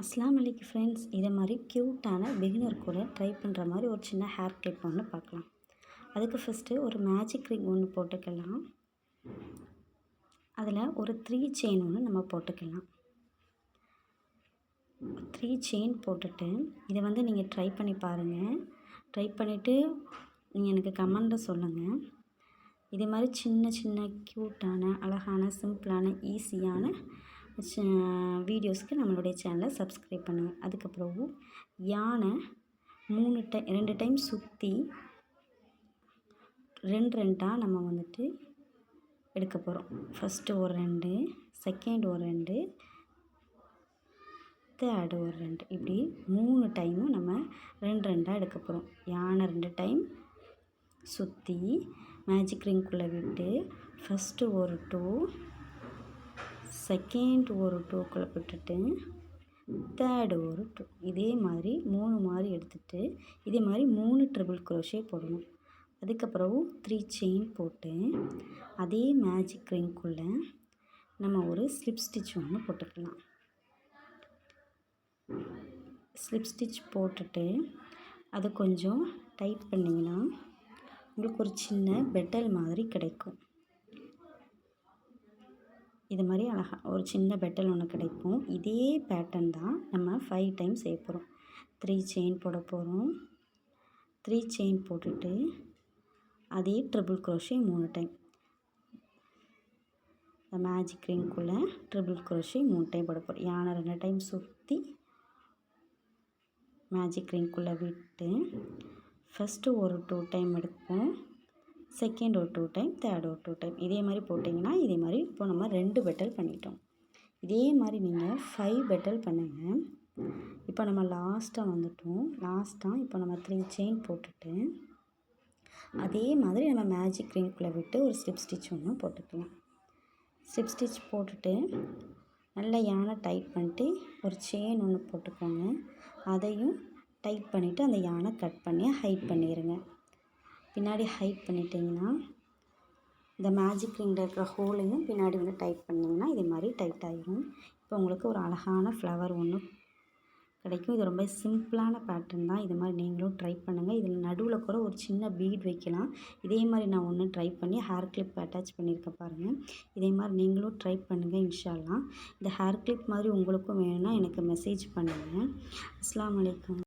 அஸ்ஸலாமு அலைக்கும் ஃப்ரெண்ட்ஸ். இதை மாதிரி க்யூட்டான பிகினர் கூட ட்ரை பண்ணுற மாதிரி ஒரு சின்ன ஹேர் கிளிப் ஒன்று பார்க்கலாம். அதுக்கு ஃபஸ்ட்டு ஒரு மேஜிக் ரிங் ஒன்று போட்டுக்கலாம். அதில் ஒரு 3 செயின் ஒன்று நம்ம போட்டுக்கலாம். 3 செயின் போட்டுட்டு இதை நீங்கள் ட்ரை பண்ணி பாருங்கள். ட்ரை பண்ணிவிட்டு நீங்கள் எனக்கு கமெண்டில் சொல்லுங்கள். இதே மாதிரி சின்ன சின்ன க்யூட்டான அழகான சிம்பிளான ஈஸியான வீடியோஸ்க்கு நம்மளுடைய சேனலை சப்ஸ்கிரைப் பண்ணுங்கள். அதுக்கப்புறம் யானை 2 டைம் சுற்றி 2 நம்ம எடுக்க போகிறோம். ஃபஸ்ட்டு ஒரு 2, செகண்ட் ஒரு 2, தேர்டு ஒரு 2, இப்படி 3 டைமும் நம்ம 2 எடுக்க போகிறோம். யானை 2 டைம் சுற்றி மேஜிக் ரிங்குள்ளே விட்டு ஃபஸ்ட்டு ஒரு 2, செகண்ட் ஒரு 2க்குள்ளே விட்டுட்டு தேர்டு ஒரு 2, இதே மாதிரி 3 மாதிரி எடுத்துகிட்டு இதே மாதிரி 3 ட்ரிபிள் குரோஷே போடணும். அதுக்கப்புறம் 3 செயின் போட்டு அதே மேஜிக் ரிங்குள்ளே நம்ம ஒரு ஸ்லிப் ஸ்டிச் ஒன்று போட்டுக்கலாம். ஸ்லிப் ஸ்டிச் போட்டுட்டு அதை கொஞ்சம் டைட் பண்ணிங்கன்னா உங்களுக்கு ஒரு சின்ன பெட்டல் மாதிரி கிடைக்கும். இது மாதிரி அழகாக ஒரு சின்ன பெட்டல் ஒன்று கிடைக்கும். இதே பேட்டர்ன் தான் நம்ம 5 டைம் செய்ய போகிறோம். 3 செயின் போட போகிறோம். 3 செயின் போட்டுட்டு அதே ட்ரிபிள் குரோஷே 3 டைம். இந்த மேஜிக் ரிங்குள்ளே ட்ரிபிள் குரோஷே 3 டைம் போட போகிறோம். யானை 2 டைம் சுற்றி மேஜிக் ரிங்குள்ளே விட்டு ஃபஸ்ட்டு ஒரு 2 டைம் எடுப்போம். செகண்ட் ஒரு 2 டைம், தேர்ட் ஒரு 2 டைம். இதே மாதிரி போட்டிங்கன்னா இதே மாதிரி இப்போ நம்ம 2 பெட்டல் பண்ணிட்டோம். இதே மாதிரி நீங்கள் 5 பெட்டல் பண்ணுங்கள். இப்போ நம்ம லாஸ்ட்டாக வந்துட்டோம். இப்போ நம்ம 3 செயின் போட்டுட்டு அதே மாதிரி நம்ம மேஜிக் ரிங்குள்ளே விட்டு ஒரு ஸ்லிப் ஸ்டிச் ஒன்று போட்டுக்கலாம். ஸ்லிப் ஸ்டிச் போட்டுட்டு நல்லா யானை டைட் பண்ணிட்டு ஒரு செயின் ஒன்று போட்டுக்கோங்க. அதையும் டைட் பண்ணிவிட்டு அந்த யானை கட் பண்ணி ஹைட் பண்ணிடுங்க. பின்னாடி ஹைட் பண்ணிட்டீங்கன்னா இந்த மேஜிக் ரிங்கில் இருக்கிற ஹோலையும் பின்னாடி டைட் பண்ணிங்கன்னா இதே மாதிரி டைட் ஆகிடும். இப்போ உங்களுக்கு ஒரு அழகான ஃப்ளவர் ஒன்று கிடைக்கும். இது ரொம்ப சிம்பிளான பேட்டர்ன் தான். இது மாதிரி நீங்களும் ட்ரை பண்ணுங்கள். இதில் நடுவில் கூட ஒரு சின்ன பீட் வைக்கலாம். இதே மாதிரி நான் ஒன்று ட்ரை பண்ணி ஹேர் கிளிப் அட்டாச் பண்ணியிருக்கேன் பாருங்கள். இதே மாதிரி நீங்களும் ட்ரை பண்ணுங்கள் இன்ஷா அல்லாஹ். இந்த ஹேர் கிளிப் மாதிரி உங்களுக்கும் வேணும்னா எனக்கு மெசேஜ் பண்ணுங்கள். அஸ்ஸலாமு அலைக்கும்.